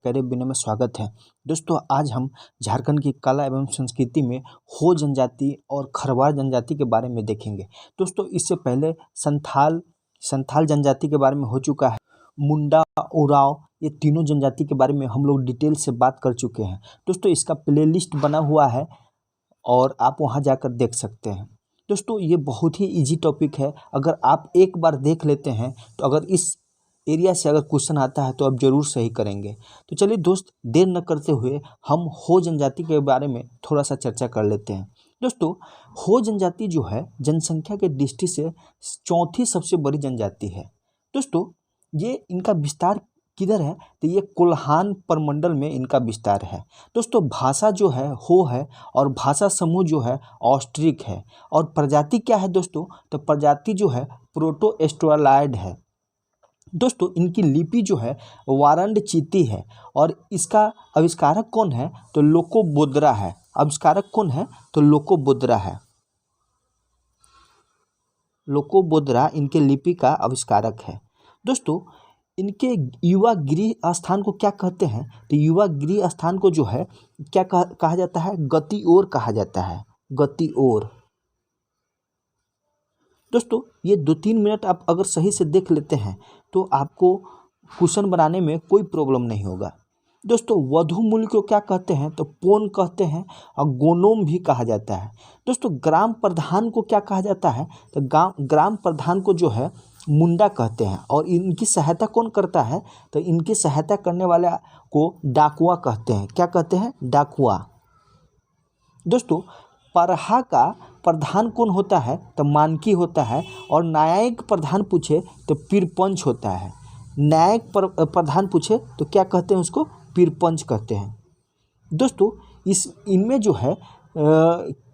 Caribbean में स्वागत है। दोस्तों, आज हम झारखंड की कला एवं संस्कृति में हो जनजाति और खरवार जनजाति के बारे में देखेंगे। दोस्तों, इससे पहले संथाल जनजाति के बारे में हो चुका है। मुंडा, उराव, ये तीनों जनजाति के बारे में हम लोग डिटेल से बात कर चुके हैं। दोस्तों, इसका प्लेलिस्ट बना हुआ है और आप वहां जाकर देख सकते हैं। दोस्तों, ये बहुत ही इजी टॉपिक है। अगर आप एक बार देख लेते हैं तो अगर इस एरिया से अगर क्वेश्चन आता है तो आप जरूर सही करेंगे। तो चलिए दोस्त, देर न करते हुए हम हो जनजाति के बारे में थोड़ा सा चर्चा कर लेते हैं। दोस्तों, हो जनजाति जो है जनसंख्या के दृष्टि से चौथी सबसे बड़ी जनजाति है। दोस्तों, ये इनका विस्तार किधर है तो ये कोल्हान प्रमंडल में इनका विस्तार है। दोस्तों, भाषा जो है हो है और भाषा समूह जो है ऑस्ट्रिक है। और प्रजाति क्या है दोस्तों, तो प्रजाति जो है प्रोटो एस्ट्रोलाइड है। दोस्तों, इनकी लिपि जो है वारंड चीती है और इसका आविष्कारक कौन है तो लोकोबोद्रा है। आविष्कारक कौन है तो लोकोबोद्रा है। लोकोबोद्रा इनके लिपि का आविष्कारक है। दोस्तों, इनके युवा गृह स्थान को क्या कहते हैं तो युवा गृह स्थान को जो है क्या कहा जाता है, गति ओर कहा जाता है, गति ओर। दोस्तों, ये 2-3 मिनट आप अगर सही से देख लेते हैं तो आपको क्वेश्चन बनाने में कोई प्रॉब्लम नहीं होगा। दोस्तों, वधु मूल्य को क्या कहते हैं तो पोन कहते हैं और गोनोम भी कहा जाता है। दोस्तों, ग्राम प्रधान को क्या कहा जाता है तो ग्राम प्रधान को जो है मुंडा कहते हैं। और इनकी सहायता कौन करता है तो इनकी सहायता करने वाले को डाकुआ कहते हैं। क्या कहते हैं, डाकुआ। दोस्तों, परहा का प्रधान कौन होता है तो मानकी होता है। और न्यायिक प्रधान पूछे तो पीरपंच होता है। न्यायिक प्रधान पूछे तो क्या कहते हैं, उसको पीरपंच कहते हैं। दोस्तों, इनमें जो है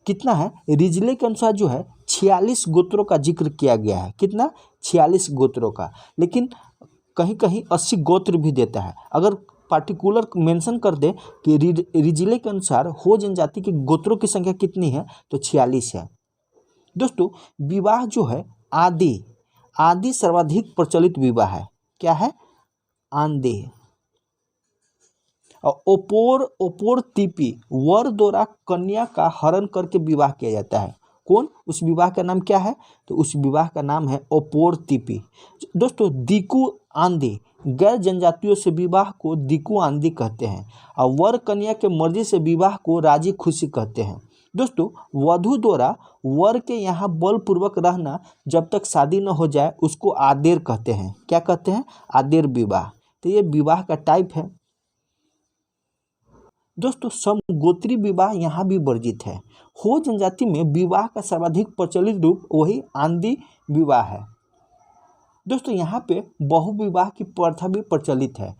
कितना है, रिजले के अनुसार जो है 46 गोत्रों का जिक्र किया गया है। कितना, 46 गोत्रों का। लेकिन कहीं कहीं 80 गोत्र भी देता है। अगर पार्टिकुलर मेंशन कर दे कि रिजले के अनुसार हो जनजाति के गोत्रों की संख्या कितनी है तो 46 है। दोस्तों, विवाह जो है आदि सर्वाधिक प्रचलित विवाह है। क्या है, आंदे। और ओपोर तिपी वर द्वारा कन्या का हरण करके विवाह किया जाता है। कौन, उस विवाह का नाम क्या है तो उस विवाह का नाम है ओपोर तिपी। दोस्तों, दिकु आंधी, गैर जनजातियों से विवाह को दिकु आंधी कहते हैं। और वर कन्या के मर्जी से विवाह को राजी खुशी कहते हैं। दोस्तों, वधु द्वारा वर के यहाँ बलपूर्वक रहना जब तक शादी न हो जाए उसको आदेर कहते हैं। क्या कहते हैं, आदेर विवाह। तो ये विवाह का टाइप है। दोस्तों, समगोत्री विवाह यहाँ भी वर्जित है। हो जनजाति में विवाह का सर्वाधिक प्रचलित रूप वही आंधी विवाह है। दोस्तों, यहाँ पे बहु विवाह की प्रथा भी प्रचलित है।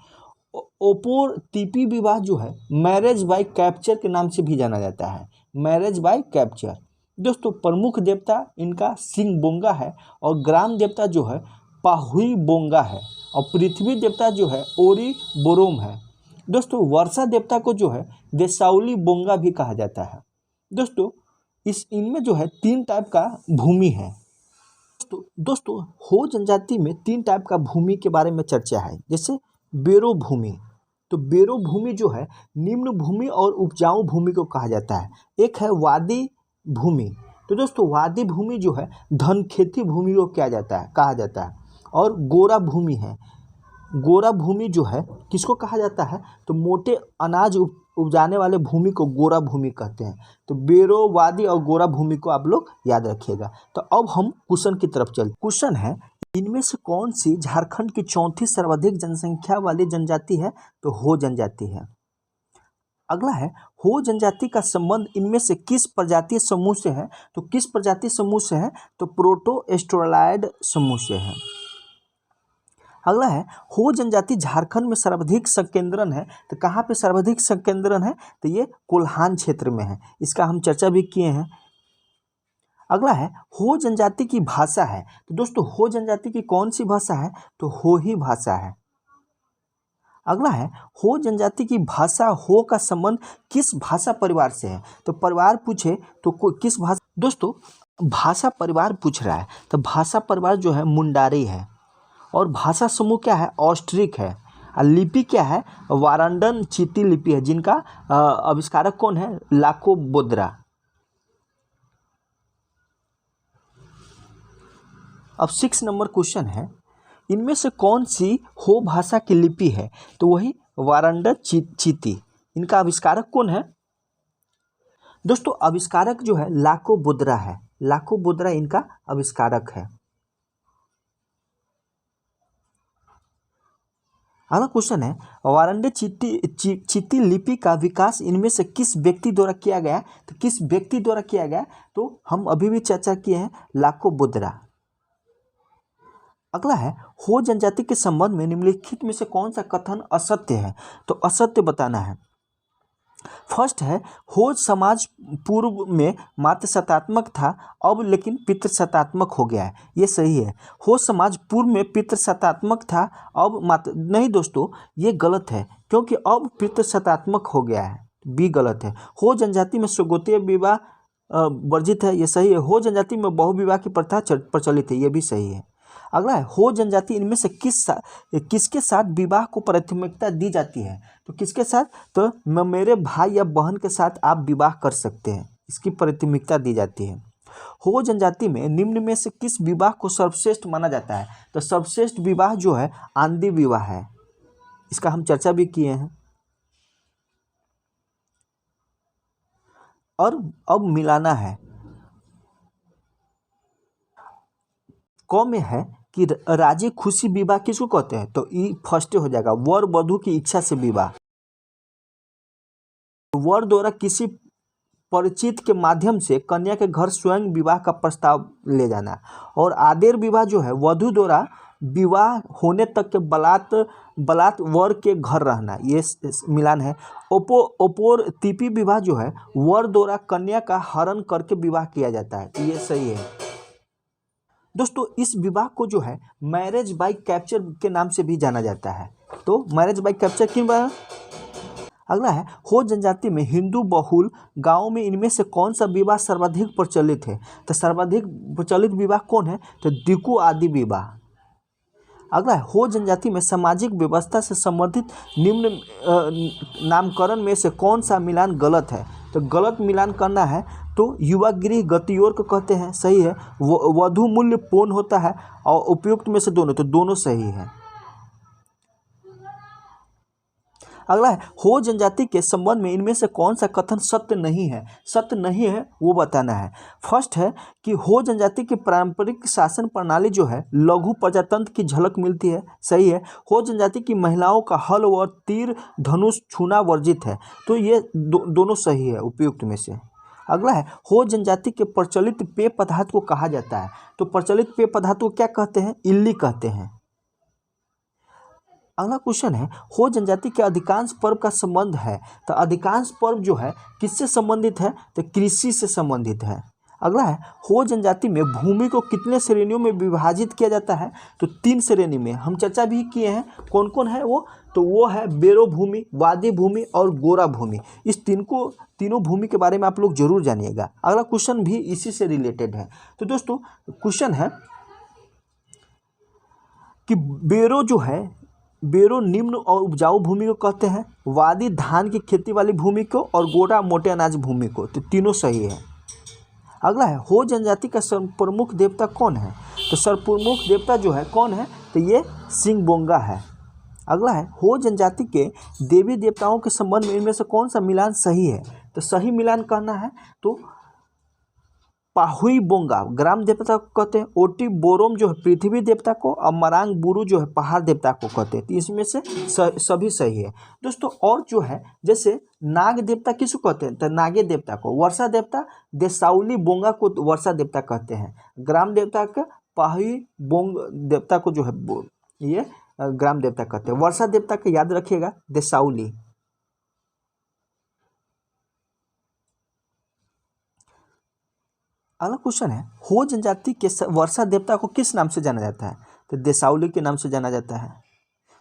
ओपोर तिपी विवाह जो है मैरिज बाय कैप्चर के नाम से भी जाना जाता है। Marriage by capture. दोस्तों, प्रमुख देवता इनका सिंह बोंगा है और ग्राम देवता जो है पाहुई बोंगा है। और पृथ्वी देवता जो है ओरी बोरोम है। दोस्तों, वर्षा देवता को जो है देसाउली बोंगा भी कहा जाता है। दोस्तों, इनमें जो है 3 टाइप का भूमि है। दोस्तों, हो जनजाति में 3 टाइप का भूमि के बारे में चर्चा है। जैसे बेरो भूमि, तो बेरो भूमि जो है निम्न भूमि और उपजाऊ भूमि को कहा जाता है। एक है वादी भूमि। तो दोस्तों, वादी भूमि जो है धन खेती भूमि को कहा जाता है। और गोरा भूमि है। गोरा भूमि जो है किसको कहा जाता है तो मोटे अनाज उपजाने वाले भूमि को गोरा भूमि कहते हैं। तो बेरो, वादी और गोरा भूमि को आप लोग याद रखिएगा। तो अब हम क्वेश्चन की तरफ चलते। क्वेश्चन है, इनमें से कौन सी झारखंड की चौथी सर्वाधिक जनसंख्या वाली जनजाति है तो हो जनजाति है। अगला है, हो जनजाति का संबंध इनमें से किस प्रजातीय समूह से है तो किस प्रजातीय समूह से है तो प्रोटो एस्ट्रोलाइड समूह से है। अगला है, हो जनजाति झारखंड में सर्वाधिक संकेंद्रण है तो कहाँ पे सर्वाधिक संकेंद्रण है तो ये कोल्हान क्षेत्र में है। इसका हम चर्चा भी किए हैं। अगला है, हो जनजाति की भाषा है तो दोस्तों, हो जनजाति की कौन सी भाषा है तो हो ही भाषा है। अगला है, हो जनजाति की भाषा हो का संबंध किस भाषा परिवार से है तो परिवार पूछे तो किस भाषा। दोस्तों, भाषा परिवार पूछ रहा है तो भाषा परिवार जो है मुंडारी है। और भाषा समूह क्या है, ऑस्ट्रिक है। और लिपि क्या है? वारांडन चीती लिपि है, जिनका आविष्कारक कौन है? लाकोबोद्रा। अब 6 नंबर क्वेश्चन है, इनमें से कौन सी हो भाषा की लिपि है? तो वही वारांडन चीती। इनका आविष्कारक कौन है? दोस्तों आविष्कारक जो है लाकोबोद्रा है। लाकोबोद्रा इनका आविष्कारक है। अगला क्वेश्चन है, वारांडे चीती लिपि का विकास इनमें से किस व्यक्ति द्वारा किया गया? तो किस व्यक्ति द्वारा किया गया? तो हम अभी भी चर्चा किए हैं लाकोबोद्रा। अगला है, हो जनजाति के संबंध में निम्नलिखित में से कौन सा कथन असत्य है? तो असत्य बताना है। फर्स्ट है, हो समाज पूर्व में मात्र सत्तात्मक था, अब लेकिन पितृसत्तात्मक हो गया है। ये सही है। हो समाज पूर्व में पितृसत्तात्मक था, अब मात्र नहीं दोस्तों, ये गलत है, क्योंकि अब पितृसत्तात्मक हो गया है। बी गलत है। हो जनजाति में स्वगोत्रीय विवाह वर्जित है। ये सही है। हो जनजाति में बहुविवाह की प्रथा प्रचलित है। ये भी सही है। अगला है, हो जनजाति इनमें से किसके साथ विवाह को प्राथमिकता दी जाती है? तो किसके साथ? तो मेरे भाई या बहन के साथ आप विवाह कर सकते हैं, इसकी प्राथमिकता दी जाती है। हो जनजाति में निम्न में से किस विवाह को सर्वश्रेष्ठ माना जाता है? तो सर्वश्रेष्ठ विवाह जो है आंधी विवाह है। इसका हम चर्चा भी किए हैं। और अब मिलाना है। क में है कि राजी खुशी विवाह किसको कहते हैं? तो ई फर्स्ट हो जाएगा, वर वधु की इच्छा से विवाह। वर द्वारा किसी परिचित के माध्यम से कन्या के घर स्वयं विवाह का प्रस्ताव ले जाना। और आदेर विवाह जो है वधु द्वारा विवाह होने तक के बलात् वर के घर रहना। ये मिलान है। ओपोर तिपी विवाह जो है वर द्वारा कन्या का हरण करके विवाह किया जाता है। ये सही है। दोस्तों इस विवाह को जो है मैरिज बाय कैप्चर के नाम से भी जाना जाता है। तो मैरिज बाय कैप्चर क्यों बना? अगला है, हो जनजाति में हिंदू बहुल गांव में इनमें से कौन सा विवाह सर्वाधिक प्रचलित है? तो सर्वाधिक प्रचलित विवाह कौन है? तो दिकु आदि विवाह। अगला है, हो जनजाति में सामाजिक व्यवस्था से संबंधित निम्न नामकरण में से कौन सा मिलान गलत है? तो गलत मिलान करना है तो युवा गृह गतियोर को कहते हैं। सही है। वधु मूल्य पौन होता है और उपयुक्त में से दोनों, तो दोनों सही है। अगला है, हो जनजाति के संबंध में इनमें से कौन सा कथन सत्य नहीं है? सत्य नहीं है वो बताना है। फर्स्ट है कि हो जनजाति की पारंपरिक शासन प्रणाली जो है लघु प्रजातंत्र की झलक मिलती है। सही है। हो जनजाति की महिलाओं का हल व तीर धनुष छूना वर्जित है। तो ये दोनों सही है उपयुक्त में से। अगला है, हो जनजाति के प्रचलित पेय पदार्थ को कहा जाता है। तो प्रचलित पेय पदार्थ को क्या कहते हैं? इल्ली कहते हैं। अगला क्वेश्चन है, हो जनजाति के अधिकांश पर्व का संबंध है। तो अधिकांश पर्व जो है किससे संबंधित है? तो कृषि से संबंधित है। अगला है, हो जनजाति में भूमि को कितने श्रेणियों में विभाजित किया जाता है? तो 3 श्रेणी में। हम चर्चा भी किए हैं। कौन कौन है वो? तो वो है बेरो भूमि, वादी भूमि और गोरा भूमि। इस तीनों भूमि के बारे में आप लोग जरूर जानिएगा। अगला क्वेश्चन भी इसी से रिलेटेड है। तो दोस्तों क्वेश्चन है कि बेरो जो है, बेरो निम्न और उपजाऊ भूमि को कहते हैं, वादी धान की खेती वाली भूमि को, और गोरा मोटे अनाज भूमि को। तो तीनों सही है। अगला है, हो जनजाति का सर्वप्रमुख देवता कौन है? तो सर्वप्रमुख देवता जो है कौन है? तो ये सिंगबोंगा है। अगला है, हो जनजाति के देवी देवताओं के संबंध में इनमें से कौन सा मिलान सही है? तो सही मिलान करना है तो पाहुई बोंगा ग्राम देवता को कहते हैं, ओटी बोरोम जो है पृथ्वी देवता को, और मरांग बुरु जो है पहाड़ देवता को कहते हैं। तो इसमें से सभी सही है दोस्तों। और जो है जैसे नाग देवता किसको कहते हैं? तो नागे देवता को। वर्षा देवता देसाउली बोंगा को वर्षा देवता कहते हैं। ग्राम देवता का पाहुई बोंग देवता को जो है ये ग्राम देवता कहते हैं। वर्षा देवता का याद रखिएगा देसाउली। अगला क्वेश्चन है, हो जनजाति के वर्षा देवता को किस नाम से जाना जाता है? तो देसाउली के नाम से जाना जाता है।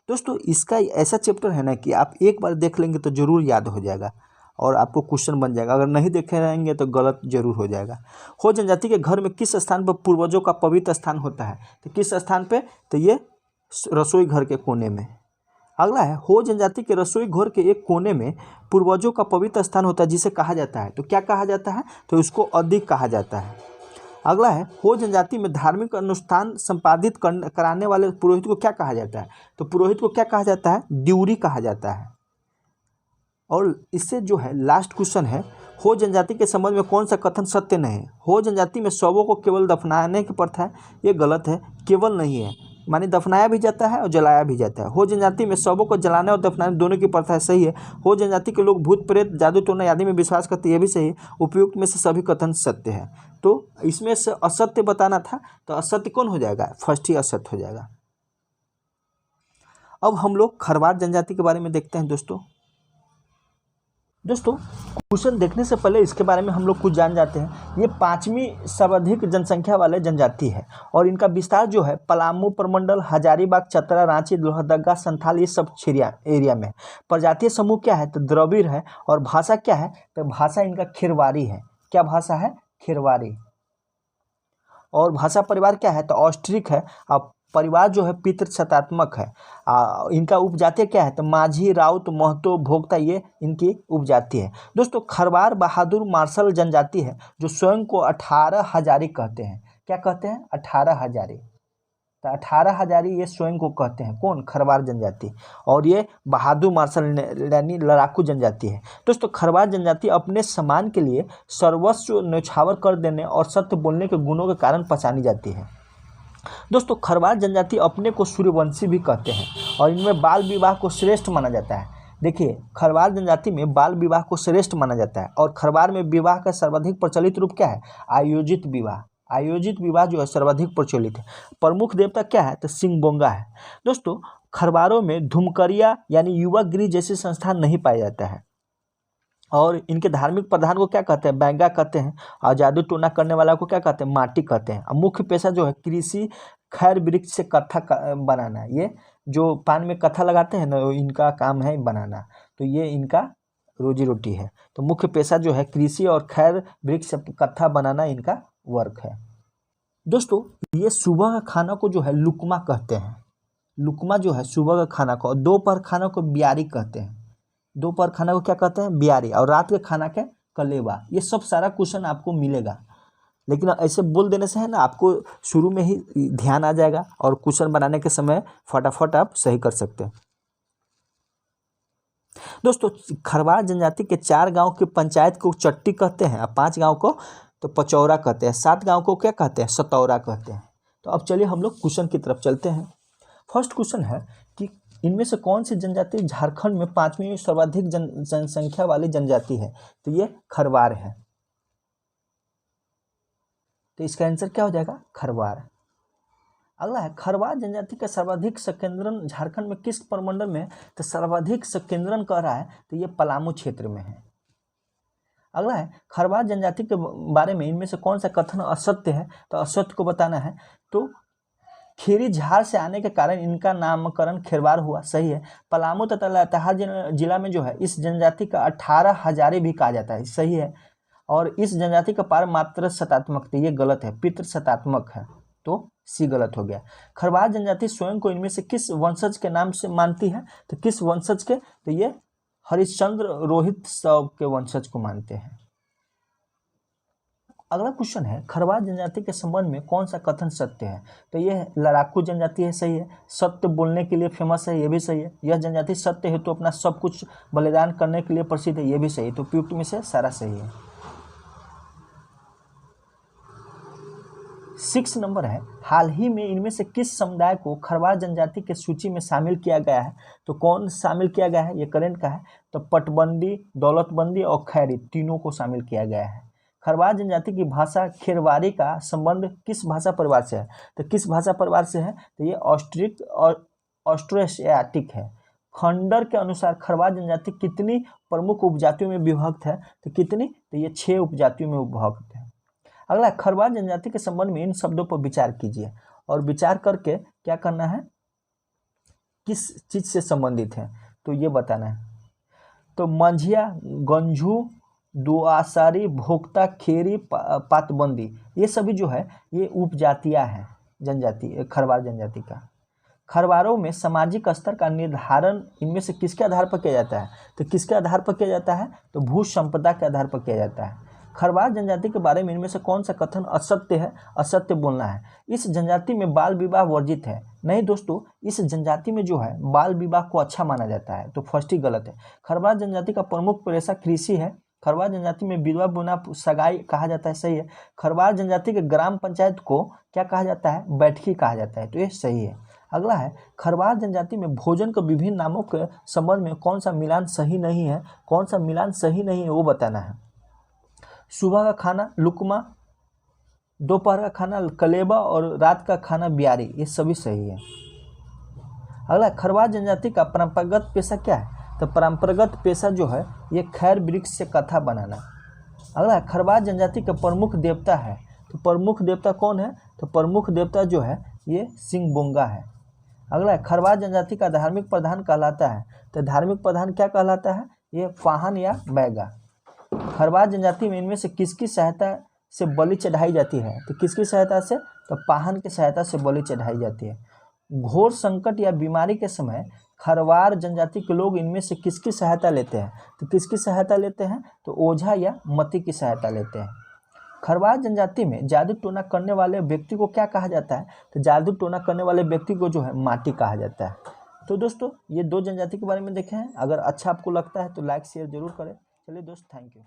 दोस्तों इसका ऐसा चैप्टर है ना कि आप एक बार देख लेंगे तो जरूर याद हो जाएगा और आपको क्वेश्चन बन जाएगा। अगर नहीं देखे रहेंगे तो गलत जरूर हो जाएगा। हो जनजाति के घर में किस स्थान पर पूर्वजों का पवित्र स्थान होता है? तो किस स्थान पे? तो ये रसोई घर के कोने में। अगला है हो जनजाति के रसोई घर के एक कोने में पूर्वजों का पवित्र स्थान होता है जिसे कहा जाता है। तो क्या कहा जाता है? तो उसको अधिक कहा जाता है। अगला है हो जनजाति में धार्मिक अनुष्ठान संपादित कराने वाले पुरोहित को क्या कहा जाता है? तो पुरोहित को क्या कहा जाता है? ड्यूरी कहा जाता है। और इससे जो है लास्ट क्वेश्चन है, हो जनजाति के संबंध में कौन सा कथन सत्य नहीं है? हो जनजाति में शवों को केवल दफनाने की प्रथा है, ये गलत है। केवल नहीं है, माने दफनाया भी जाता है और जलाया भी जाता है। हो जनजाति में शवों को जलाने और दफनाने दोनों की प्रथा है, सही है। हो जनजाति के लोग भूत प्रेत जादू टोना आदि में विश्वास करते हैं, ये भी सही है। उपयुक्त में से सभी कथन सत्य है। तो इसमें से असत्य बताना था, तो असत्य कौन हो जाएगा? फर्स्ट ही असत्य हो जाएगा। अब हम लोग खरवार जनजाति के बारे में देखते हैं दोस्तों क्वेश्चन देखने से पहले इसके बारे में हम लोग कुछ जान जाते हैं। ये 5वीं सर्वाधिक जनसंख्या वाले जनजाति है और इनका विस्तार जो है पलामू प्रमंडल, हजारीबाग, चतरा, रांची, लोहरदगा, संथाल, ये सब एरिया में। प्रजातीय समूह क्या है? तो द्रविड़ है। और भाषा क्या है? तो भाषा इनका खेरवारी है। क्या भाषा है? खेरवारी। और भाषा परिवार क्या है? तो ऑस्ट्रिक है। अब परिवार जो है पितृसत्तात्मक है। इनका उपजाति क्या है? तो माझी, राउत, महतो, भोक्ता, ये इनकी उपजाति है। दोस्तों खरवार बहादुर मार्शल जनजाति है जो स्वयं को 18 हजारी कहते हैं। क्या कहते हैं? 18 हजारी। तो 18 हजारी ये स्वयं को कहते हैं। कौन? खरवार जनजाति। और ये बहादुर मार्शल यानी लड़ाकू जनजाति है। दोस्तों खरवार जनजाति अपने सम्मान के लिए सर्वस्व न्यौछावर कर देने और सत्य बोलने के गुणों के कारण पहचानी जाती है। दोस्तों खरवार जनजाति अपने को सूर्यवंशी भी कहते हैं और इनमें बाल विवाह को श्रेष्ठ माना जाता है। देखिए खरवार जनजाति में बाल विवाह को श्रेष्ठ माना जाता है और खरवार में विवाह का सर्वाधिक प्रचलित रूप क्या है? आयोजित विवाह। आयोजित विवाह जो है सर्वाधिक प्रचलित है। प्रमुख देवता क्या है? तो सिंगबोंगा है। दोस्तों खरवारों में धूमकरिया यानी युवा गृह जैसे संस्थान नहीं पाया जाता है और इनके धार्मिक प्रधान को क्या कहते हैं? बैंगा कहते हैं। और जादू टोना करने वाला को क्या कहते हैं? माटी कहते हैं। और मुख्य पेशा जो है कृषि, खैर वृक्ष से कत्था बनाना। ये जो पान में कत्था लगाते हैं ना, इनका काम है बनाना। तो ये इनका रोजी रोटी है। तो मुख्य पेशा जो है कृषि और खैर वृक्ष से कत्था बनाना इनका वर्क है। दोस्तों ये सुबह का खाना को जो है लुकमा कहते हैं। लुकमा जो है सुबह का खाना को, और दोपहर खाना को बियारी कहते हैं। दोपहर खाना को क्या कहते हैं? बियारी। और रात के खाना के कलेवा। ये सब सारा क्वेश्चन आपको मिलेगा, लेकिन ऐसे बोल देने से है ना आपको शुरू में ही ध्यान आ जाएगा और क्वेश्चन बनाने के समय फटाफट आप सही कर सकते हैं। दोस्तों खरवार जनजाति के 4 गांव के पंचायत को चट्टी कहते हैं और 5 गांव को तो पचौरा कहते हैं। 7 गांव को क्या कहते हैं? सतौरा कहते हैं। तो अब चलिए हम लोग क्वेश्चन की तरफ चलते हैं। फर्स्ट क्वेश्चन है कि इनमें से कौन सी जनजाति झारखंड में 5वीं सर्वाधिक जनसंख्या वाली जनजाति है? तो ये खरवार है। तो इसका आंसर क्या हो जाएगा? खरवार। अगला है खरवार जनजाति का सर्वाधिक संकेंद्रण झारखंड में किस प्रमंडल में? तो सर्वाधिक संकेंद्रण कह रहा है तो ये पलामू क्षेत्र में है। अगला है खरवार जनजाति के बारे में इनमें से कौन सा कथन असत्य है? तो असत्य को बताना है। तो खेरी झार से आने के कारण इनका नामकरण खेरवार हुआ, सही है। पलामू तथा लातेहार जिला में जो है इस जनजाति का 18 हजारी भी कहा जाता है, सही है। और इस जनजाति का पार मात्र सतात्मक, ये गलत है, पितृ सतात्मक है, तो सी गलत हो गया। खरवार जनजाति स्वयं को इनमें से किस वंशज के नाम से मानती है? तो किस वंशज के? तो ये हरिश्चंद्र रोहित शव के वंशज को मानते हैं। अगला क्वेश्चन है खरवार जनजाति के संबंध में कौन सा कथन सत्य है? तो ये लड़ाकू जनजाति है, सही है। सत्य बोलने के लिए फेमस है, ये भी सही है। यह जनजाति सत्य है तो अपना सब कुछ बलिदान करने के लिए प्रसिद्ध है, ये भी सही है। तो उपयुक्त में से सारा सही है। 6 नंबर है हाल ही में इनमें से किस समुदाय को खरवार जनजाति के सूची में शामिल किया गया है? तो कौन शामिल किया गया है? ये करंट का है। तो पटबंदी, दौलतबंदी और खैरी तीनों को शामिल किया गया है। खरवार जनजाति की भाषा खेरवारी का संबंध किस भाषा परिवार से है? तो किस भाषा परिवार से है? तो ये ऑस्ट्रिक और ऑस्ट्रोएशियाटिक है। खंडर के अनुसार खरवार जनजाति कितनी प्रमुख उपजातियों में विभक्त है? तो कितनी? तो ये 6 उपजातियों में विभक्त है। अगला खरवार जनजाति के संबंध में इन शब्दों पर विचार कीजिए और विचार करके क्या करना है, किस चीज से संबंधित है तो ये बताना है। तो मंझिया, गंझू, दुआसारी, भोक्ता, खेरी, पातबंदी, ये सभी जो है ये उपजातियां हैं जनजाति खरवार जनजाति का। खरवारों में सामाजिक स्तर का निर्धारण इनमें से किसके आधार पर किया जाता है? तो किसके आधार पर किया जाता है? तो भू संपदा के आधार पर किया जाता है। खरवार जनजाति के बारे में इनमें से कौन सा कथन असत्य है? असत्य बोलना है। इस जनजाति में बाल विवाह वर्जित है। नहीं दोस्तों, इस जनजाति में जो है बाल विवाह को अच्छा माना जाता है, तो फर्स्ट ही गलत है। खरवार जनजाति का प्रमुख पेशा कृषि है। खरवार जनजाति में विधवा बुना सगाई कहा जाता है, सही है। खरवार जनजाति के ग्राम पंचायत को क्या कहा जाता है? बैठकी कहा जाता है, तो ये सही है। अगला है, खरवार जनजाति में भोजन के विभिन्न नामों के संबंध में कौन सा मिलान सही नहीं है? कौन सा मिलान सही नहीं है वो बताना है। सुबह का खाना लुकमा, दोपहर का खाना कलेबा और रात का खाना बियारी, ये सभी सही है। अगला, खरवार जनजाति का परंपरागत पेशा क्या है? तो परंपरागत पेशा जो है ये खैर वृक्ष से कथा बनाना। अगला, खरवार जनजाति का प्रमुख देवता है। तो प्रमुख देवता कौन है? तो प्रमुख देवता जो है ये सिंहबोंगा है। अगला, खरवार जनजाति का धार्मिक प्रधान कहलाता है। तो धार्मिक प्रधान क्या कहलाता है? ये पाहन या बैगा। खरवार जनजाति में इनमें से किसकी सहायता से बलि चढ़ाई जाती है? तो किसकी सहायता से? तो पाहन की सहायता से बलि चढ़ाई जाती है। घोर संकट या बीमारी के समय खरवार जनजाति के लोग इनमें से किसकी सहायता लेते हैं? तो किसकी सहायता लेते हैं? तो ओझा या मती की सहायता लेते हैं। खरवार जनजाति में जादू टोना करने वाले व्यक्ति को क्या कहा जाता है? तो जादू टोना करने वाले व्यक्ति को जो है माटी कहा जाता है। तो दोस्तों ये दो जनजाति के बारे में देखे हैं। अगर अच्छा आपको लगता है तो लाइक शेयर जरूर करें। चलिए दोस्त, थैंक यू।